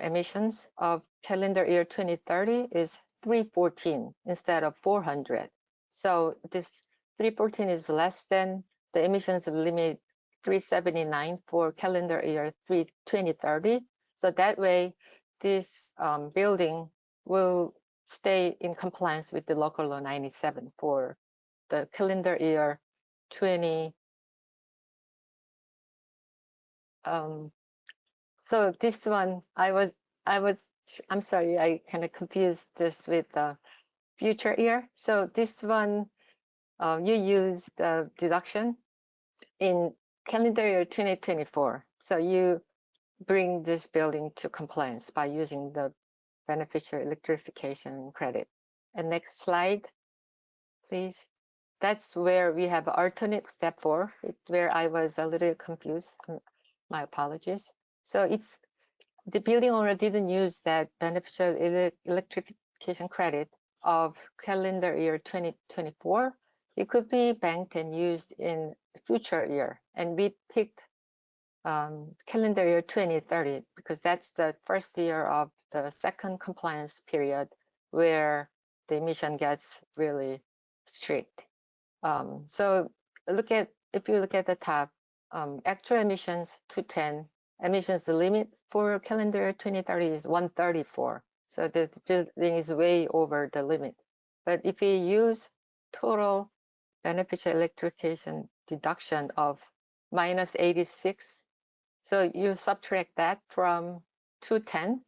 emissions of calendar year 2030 is 314 instead of 400. So this 314 is less than the emissions limit 379 for calendar year 2030. So that way, this building will stay in compliance with the local law 97 for the calendar year 20. So this one, I'm sorry, I kind of confused this with the future year. So this one, you use the deduction in calendar year 2024. So you bring this building to compliance by using the beneficial electrification credit. And next slide, please. That's where we have alternate step 4. It's where I was a little confused. My apologies. So if the building owner didn't use that beneficial electrification credit of calendar year 2024, it could be banked and used in future year. And we picked calendar year 2030 because that's the first year of the second compliance period where the emission gets really strict. So if you look at the top, actual emissions 210, emissions limit for calendar 2030 is 134. So the building is way over the limit. But if we use total beneficial electrification deduction of minus 86, so you subtract that from 210,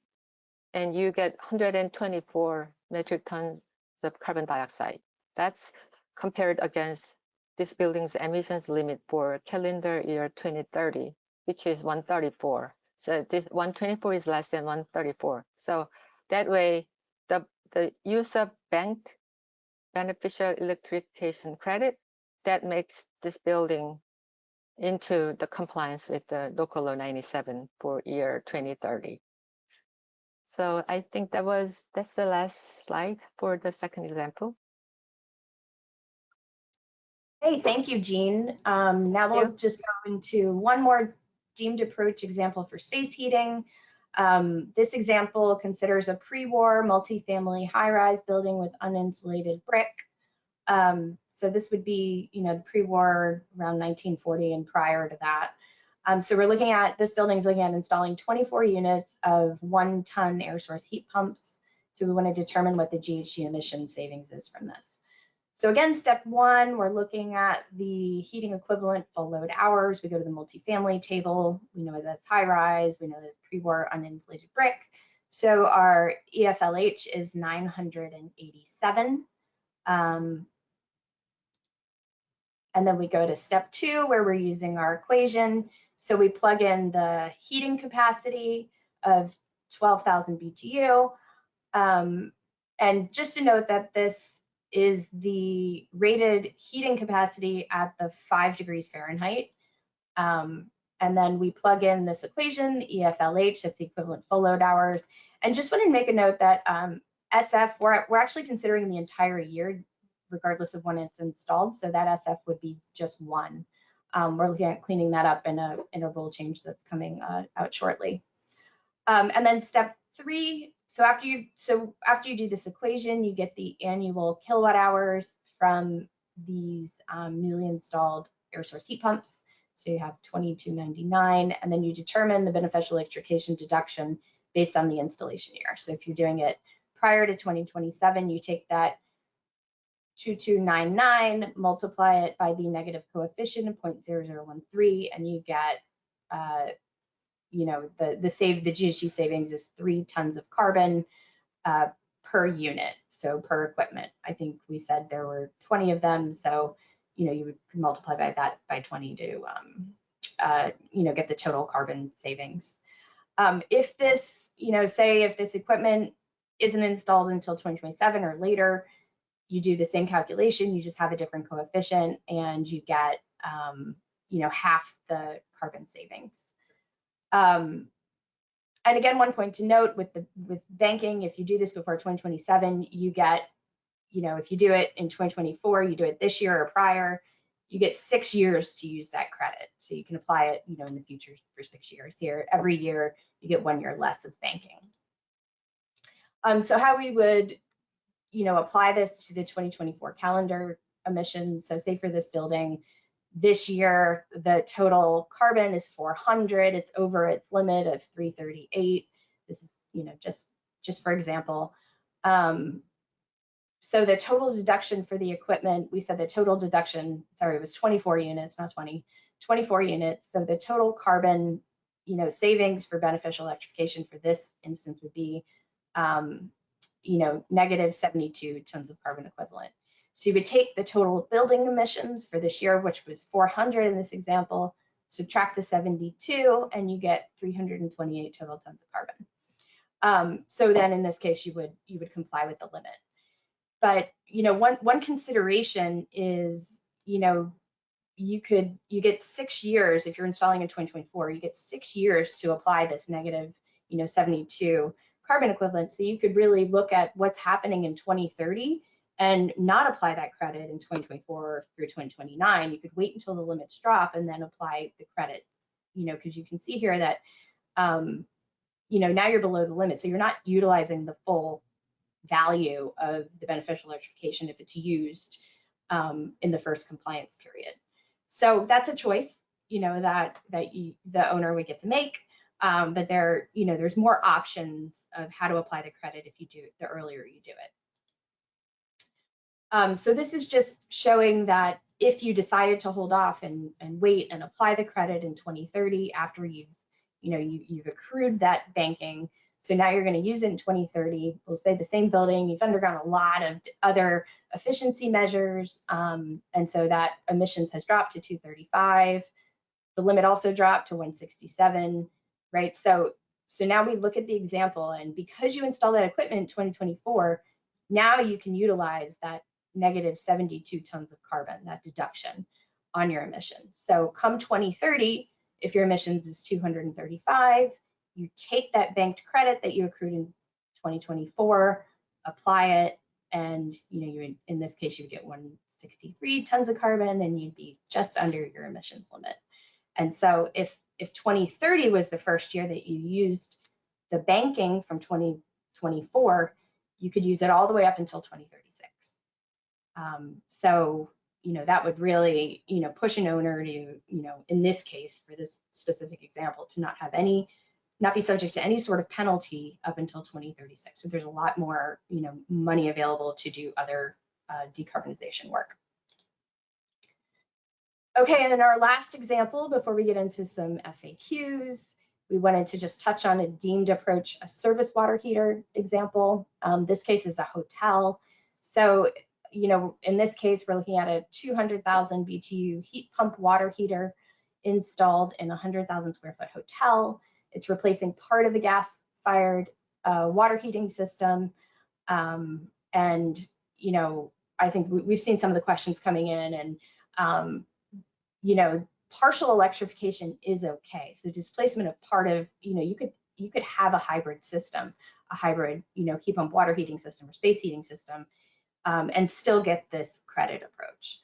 and you get 124 metric tons of carbon dioxide. That's compared against this building's emissions limit for calendar year 2030, which is 134. So this 124 is less than 134. So that way, the use of banked beneficial electrification credit, that makes this building into the compliance with the local law 97 for year 2030. So I think that's the last slide for the second example. Hey, thank you, Jean. Now we'll just go into one more deemed approach example for space heating. This example considers a pre-war multifamily high-rise building with uninsulated brick. So this would be, the pre-war around 1940 and prior to that. So we're looking at, this building's looking at installing 24 units of 1-ton air source heat pumps. So we want to determine what the GHG emission savings is from this. So again, step one, we're looking at the heating equivalent full load hours. We go to the multifamily table. We know that's high rise. We know that's pre-war uninsulated brick. So our EFLH is 987. And then we go to step two, where we're using our equation. So we plug in the heating capacity of 12,000 BTU. And just to note that this is the rated heating capacity at the 5 degrees Fahrenheit. And then we plug in this equation, the EFLH, that's the equivalent full load hours. And just wanted to make a note that SF, we're actually considering the entire year, regardless of when it's installed. So that SF would be just one. We're looking at cleaning that up in a rule change that's coming out shortly. And then step three, so after you do this equation, you get the annual kilowatt hours from these newly installed air source heat pumps. So you have 2299, and then you determine the beneficial electrification deduction based on the installation year. So if you're doing it prior to 2027, you take that 2299, multiply it by the negative coefficient of 0.0013, and you get you know, the GHG savings is 3 tons of carbon per unit, so per equipment. I think we said there were 20 of them, so you know, you would multiply by that by 20 to you know, get the total carbon savings. If this, you know, say if this equipment isn't installed until 2027 or later, you do the same calculation, you just have a different coefficient, and you get you know, half the carbon savings. And again, one point to note with banking, if you do this before 2027, you get, you know, if you do it in 2024, you do it this year or prior, you get 6 years to use that credit. So you can apply it, you know, in the future for 6 years. Here, every year you get 1 year less of banking. So how we would, you know, apply this to the 2024 calendar emissions. So say for this building, this year, the total carbon is 400. It's over its limit of 338. This is, you know, just for example. So the total deduction for the equipment, we said the total deduction, sorry, it was 24 units, not 20, 24 units. So the total carbon, you know, savings for beneficial electrification for this instance would be, you know, negative 72 tons of carbon equivalent. So you would take the total building emissions for this year, which was 400 in this example, subtract the 72, and you get 328 total tons of carbon. So then in this case, you would comply with the limit. But you know, one consideration is, you know, you get 6 years if you're installing in 2024. You get 6 years to apply this negative, you know, 72 carbon equivalent. So you could really look at what's happening in 2030 and not apply that credit in 2024 through 2029. You could wait until the limits drop and then apply the credit, you know, because you can see here that, you know, now you're below the limit. So you're not utilizing the full value of the beneficial electrification if it's used in the first compliance period. So that's a choice, you know, that the owner would get to make. But there, you know, there's more options of how to apply the credit if you do it, the earlier you do it. So this is just showing that if you decided to hold off and wait and apply the credit in 2030 after you've accrued that banking, so now you're going to use it in 2030. We'll say the same building, you've undergone a lot of other efficiency measures, and so that emissions has dropped to 235. The limit also dropped to 167, right? So now we look at the example, and because you install that equipment in 2024, now you can utilize that negative 72 tons of carbon, that deduction on your emissions. So come 2030, if your emissions is 235, you take that banked credit that you accrued in 2024, apply it, and you know, in this case, you would get 163 tons of carbon, and you'd be just under your emissions limit. And so if 2030 was the first year that you used the banking from 2024, you could use it all the way up until 2036. So, you know, that would really, you know, push an owner to, you know, in this case, for this specific example, to not be subject to any sort of penalty up until 2036. So there's a lot more, you know, money available to do other decarbonization work. Okay, and then our last example before we get into some FAQs, we wanted to just touch on a deemed approach, a service water heater example. This case is a hotel. So, you know, in this case, we're looking at a 200,000 BTU heat pump water heater installed in a 100,000 square foot hotel. It's replacing part of the gas-fired water heating system. And, you know, I think we've seen some of the questions coming in, and, you know, partial electrification is okay. So displacement of part of, you know, you could have a hybrid system, a hybrid, you know, heat pump water heating system or space heating system, and still get this credit approach.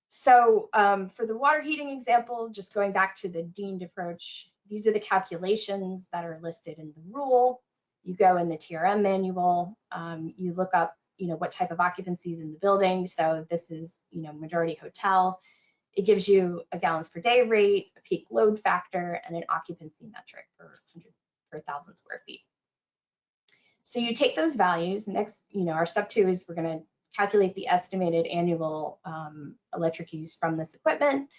So for the water heating example, just going back to the deemed approach, these are the calculations that are listed in the rule. You go in the TRM manual, you look up, you know, what type of occupancy is in the building. So this is, you know, majority hotel. It gives you a gallons per day rate, a peak load factor, and an occupancy metric per 1,000 square feet. So you take those values. Next, you know, our step 2 is we're going to calculate the estimated annual electric use from this equipment.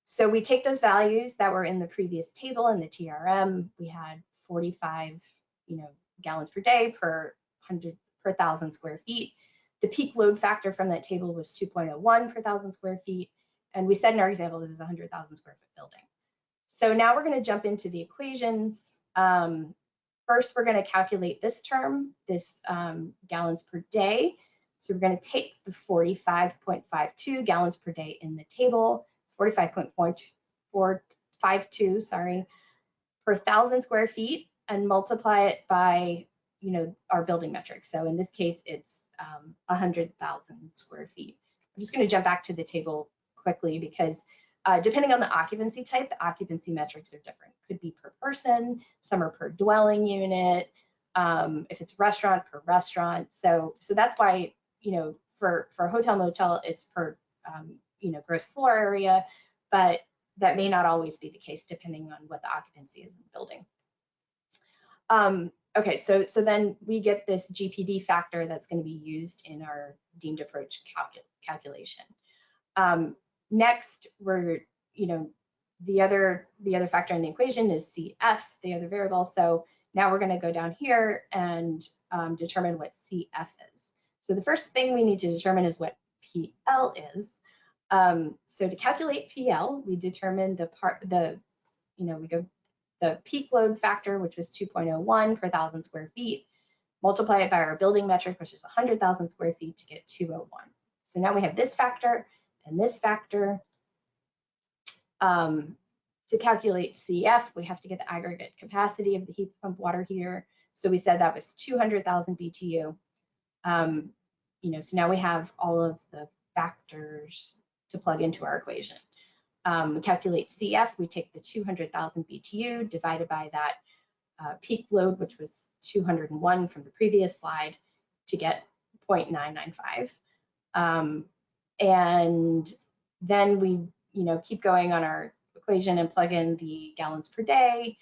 So we take those values that were in the previous table in the TRM. We had 45, you know, gallons per day per 1,000 square feet. The peak load factor from that table was 2.01 per 1,000 square feet. And we said in our example, this is a 100,000 square foot building. So now we're going to jump into the equations. First, we're going to calculate this term, this gallons per day. So we're going to take the 45.52 gallons per day in the table, 45.452, sorry, per 1,000 square feet, and multiply it by, you know, our building metric. So in this case, it's 100,000 square feet. I'm just going to jump back to the table quickly because depending on the occupancy type, the occupancy metrics are different. Could be per person, some are per dwelling unit, if it's restaurant, per restaurant. So that's why, you know, for hotel motel, it's per, you know, gross floor area, but that may not always be the case depending on what the occupancy is in the building. Okay, so then we get this GPD factor that's going to be used in our deemed approach calculation. Next, we're, you know, the other factor in the equation is CF, the other variable. So now we're going to go down here and determine what CF is. So the first thing we need to determine is what PL is. So to calculate PL, we determine we go the peak load factor, which was 2.01 per 1,000 square feet, multiply it by our building metric, which is 100,000 square feet, to get 201. So now we have this factor and this factor. To calculate CF, we have to get the aggregate capacity of the heat pump water heater. So we said that was 200,000 BTU. You know, so now we have all of the factors to plug into our equation. We calculate CF, we take the 200,000 BTU divided by that peak load, which was 201 from the previous slide, to get 0.995. And then we, you know, keep going on our equation and plug in the gallons per day,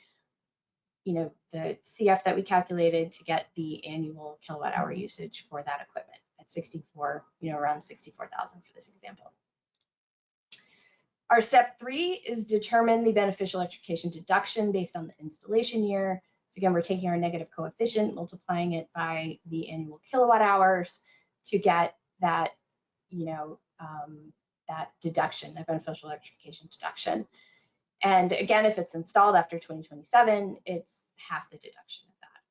you know, the CF that we calculated to get the annual kilowatt hour usage for that equipment at 64, you know, around 64,000 for this example. Our step 3 is determine the beneficial electrification deduction based on the installation year. So again, we're taking our negative coefficient, multiplying it by the annual kilowatt hours to get that, you know, that deduction, that beneficial electrification deduction. And again, if it's installed after 2027, it's half the deduction of that.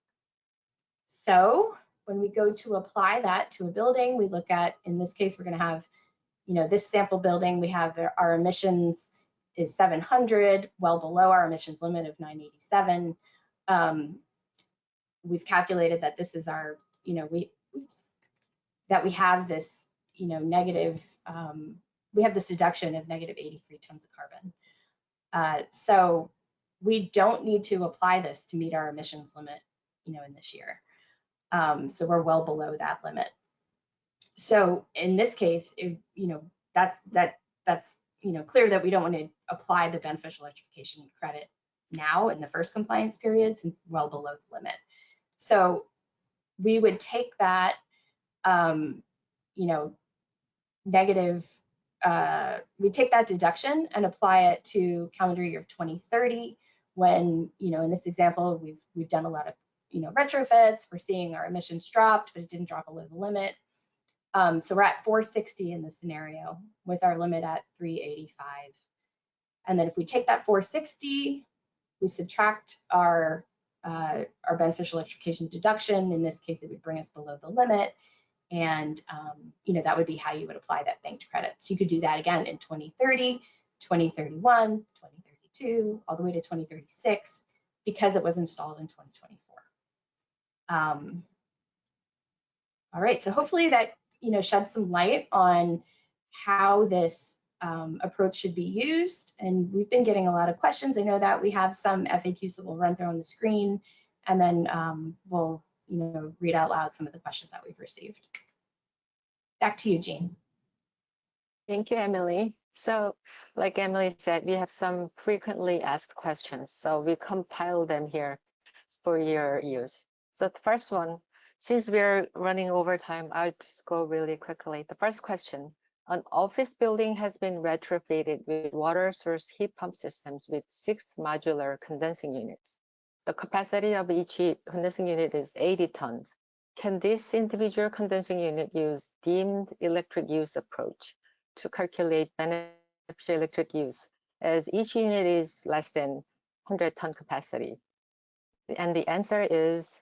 So when we go to apply that to a building, we look at, in this case, we're going to have, you know, this sample building, we have our emissions is 700, well below our emissions limit of 987. We've calculated that this is our, you know, we have this, you know, negative, we have this deduction of negative 83 tons of carbon. So we don't need to apply this to meet our emissions limit, you know, in this year. So we're well below that limit. So in this case, you know, that's you know, clear that we don't want to apply the beneficial electrification credit now in the first compliance period, since well below the limit. So we would take that negative, we take that deduction and apply it to calendar year of 2030, when, in this example, we've done a lot of, retrofits. We're seeing our emissions dropped, but it didn't drop below the limit. So we're at 460 in this scenario with our limit at 385. And then if we take that 460, we subtract our beneficial electrification deduction. In this case, it would bring us below the limit. And that would be how you would apply that banked credit. So you could do that again in 2030, 2031, 2032, all the way to 2036, because it was installed in 2024. All right, so hopefully that sheds some light on how this approach should be used. And we've been getting a lot of questions. I know that we have some FAQs that we'll run through on the screen, and then we'll read out loud some of the questions that we've received. Back to you, Jean. Thank you, Emily. So like Emily said, we have some frequently asked questions. So we compile them here for your use. So the first one, since we're running over time, I'll just go really quickly. The first question, an office building has been retrofitted with water source heat pump systems with 6 modular condensing units. The capacity of each condensing unit is 80 tons. Can this individual condensing unit use deemed electric use approach to calculate beneficial electric use, as each unit is less than 100-ton capacity? And the answer is,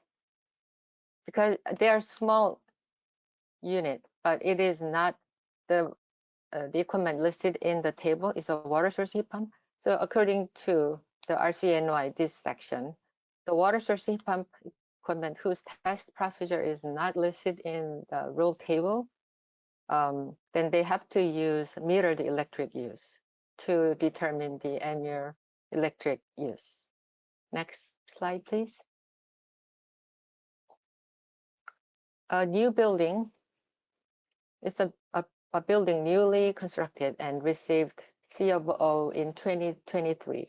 because they are small unit, but it is not the equipment listed in the table is a water source heat pump. So according to the RCNY, this section, the water source heat pump equipment whose test procedure is not listed in the rule table, then they have to use metered electric use to determine the annual electric use. Next slide, please. A new building is a building newly constructed and received C of O in 2023.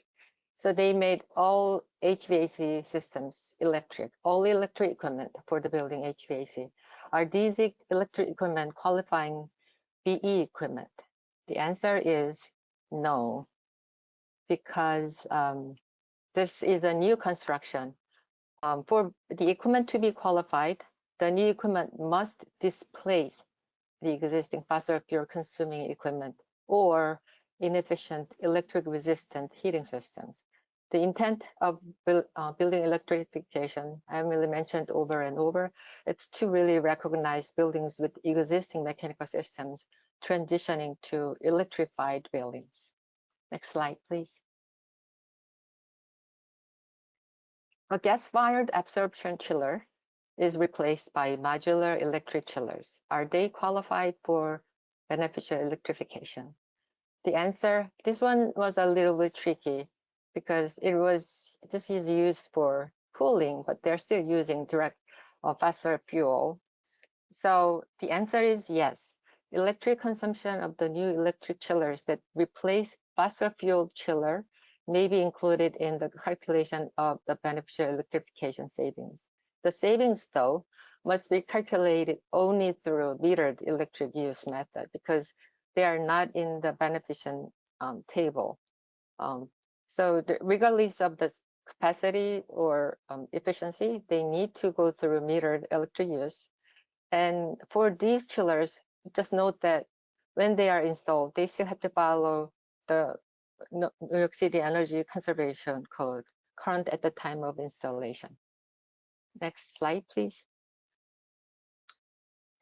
So they made all HVAC systems electric, all electric equipment for the building HVAC. Are these electric equipment qualifying BE equipment? The answer is no, because this is a new construction. For the equipment to be qualified, the new equipment must displace the existing fossil fuel consuming equipment or inefficient electric resistant heating systems. The intent of building electrification, I really mentioned over and over, it's to really recognize buildings with existing mechanical systems transitioning to electrified buildings. Next slide, please. A gas-fired absorption chiller is replaced by modular electric chillers. Are they qualified for beneficial electrification? The answer, this one was a little bit tricky because this is used for cooling, but they're still using direct fossil fuel. So the answer is yes. Electric consumption of the new electric chillers that replace fossil fuel chiller may be included in the calculation of the beneficial electrification savings. The savings, though, must be calculated only through metered electric use method because they are not in the beneficent table. So regardless of the capacity or efficiency, they need to go through metered electric use. And for these chillers, just note that when they are installed, they still have to follow the New York City Energy Conservation Code, current at the time of installation. Next slide, please.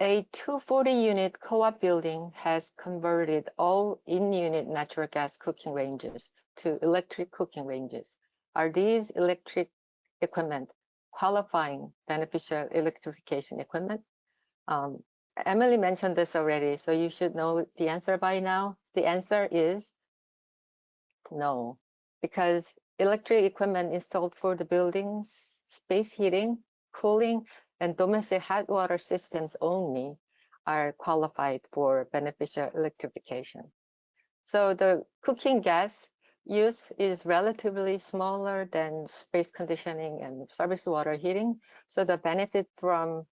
A 240-unit co-op building has converted all in-unit natural gas cooking ranges to electric cooking ranges. Are these electric equipment qualifying beneficial electrification equipment? Emily mentioned this already, so you should know the answer by now. The answer is no, because electric equipment installed for the building's space heating, cooling, and domestic hot water systems only are qualified for beneficial electrification. So the cooking gas use is relatively smaller than space conditioning and surface water heating. So the benefit from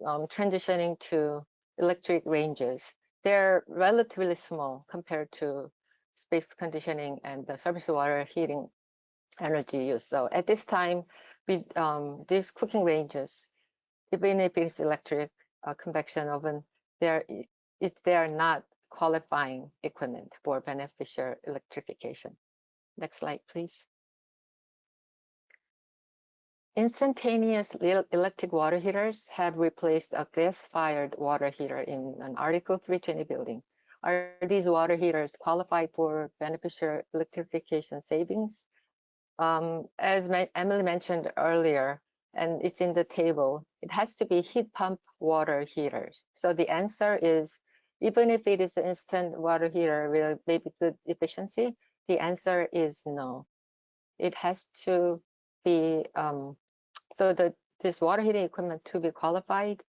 transitioning to electric ranges, they're relatively small compared to space conditioning and the surface water heating energy use. So at this time, these cooking ranges, even if it's electric convection oven, they are not qualifying equipment for beneficial electrification. Next slide, please. Instantaneous electric water heaters have replaced a gas-fired water heater in an Article 320 building. Are these water heaters qualified for beneficial electrification savings? As Emily mentioned earlier, and it's in the table, it has to be heat pump water heaters. So the answer is, even if it is an instant water heater with maybe good efficiency, the answer is no. It has to be, so that this water heating equipment to be qualified,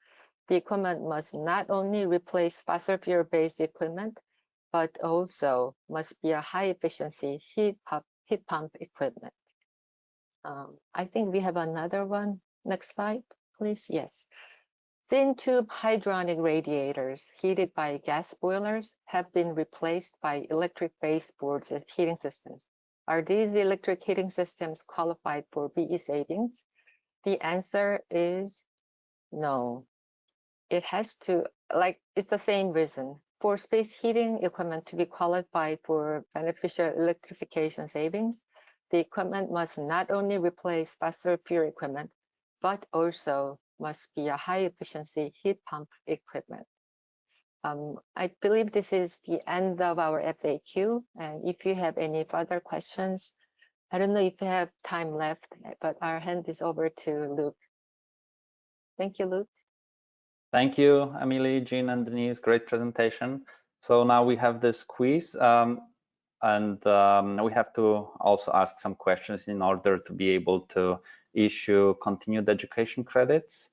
the equipment must not only replace fossil fuel-based equipment, but also must be a high efficiency heat pump equipment. I think we have another one. Next slide, please. Yes. Thin tube hydronic radiators heated by gas boilers have been replaced by electric baseboards as heating systems. Are these electric heating systems qualified for BE savings? The answer is no. It has to, it's the same reason. For space heating equipment to be qualified for beneficial electrification savings, the equipment must not only replace fossil fuel equipment, but also must be a high efficiency heat pump equipment. I believe this is the end of our FAQ. And if you have any further questions, I don't know if we have time left, but our hand is over to Luke. Thank you, Luke. Thank you, Emily, Jean, and Denise. Great presentation. So now we have this quiz, and we have to also ask some questions in order to be able to issue continued education credits.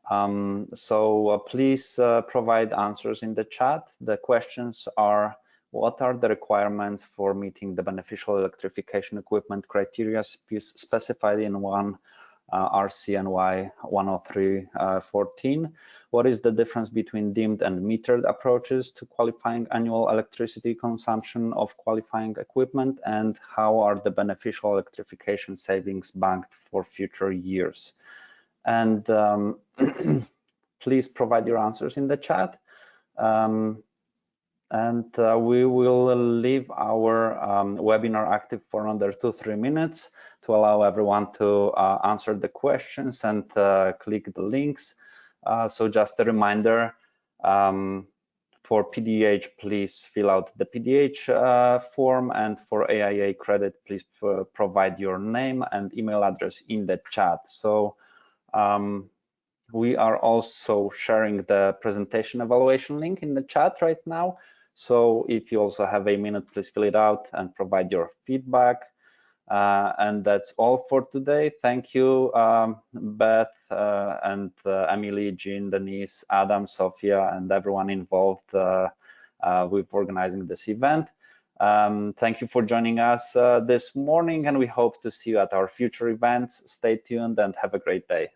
Please provide answers in the chat. The questions are: what are the requirements for meeting the beneficial electrification equipment criteria specified in 1 RCNY 103.14? What is the difference between dimmed and metered approaches to qualifying annual electricity consumption of qualifying equipment? And how are the beneficial electrification savings banked for future years? And please provide your answers in the chat. We will leave our webinar active for another 2-3 minutes to allow everyone to answer the questions and click the links. So just a reminder, for PDH, please fill out the PDH form, and for AIA credit, please provide your name and email address in the chat. So we are also sharing the presentation evaluation link in the chat right now. So if you also have a minute, please fill it out and provide your feedback. And that's all for today. Thank you, Beth and Emily, Jean, Denise, Adam, Sophia, and everyone involved with organizing this event. Thank you for joining us this morning, and we hope to see you at our future events. Stay tuned and have a great day.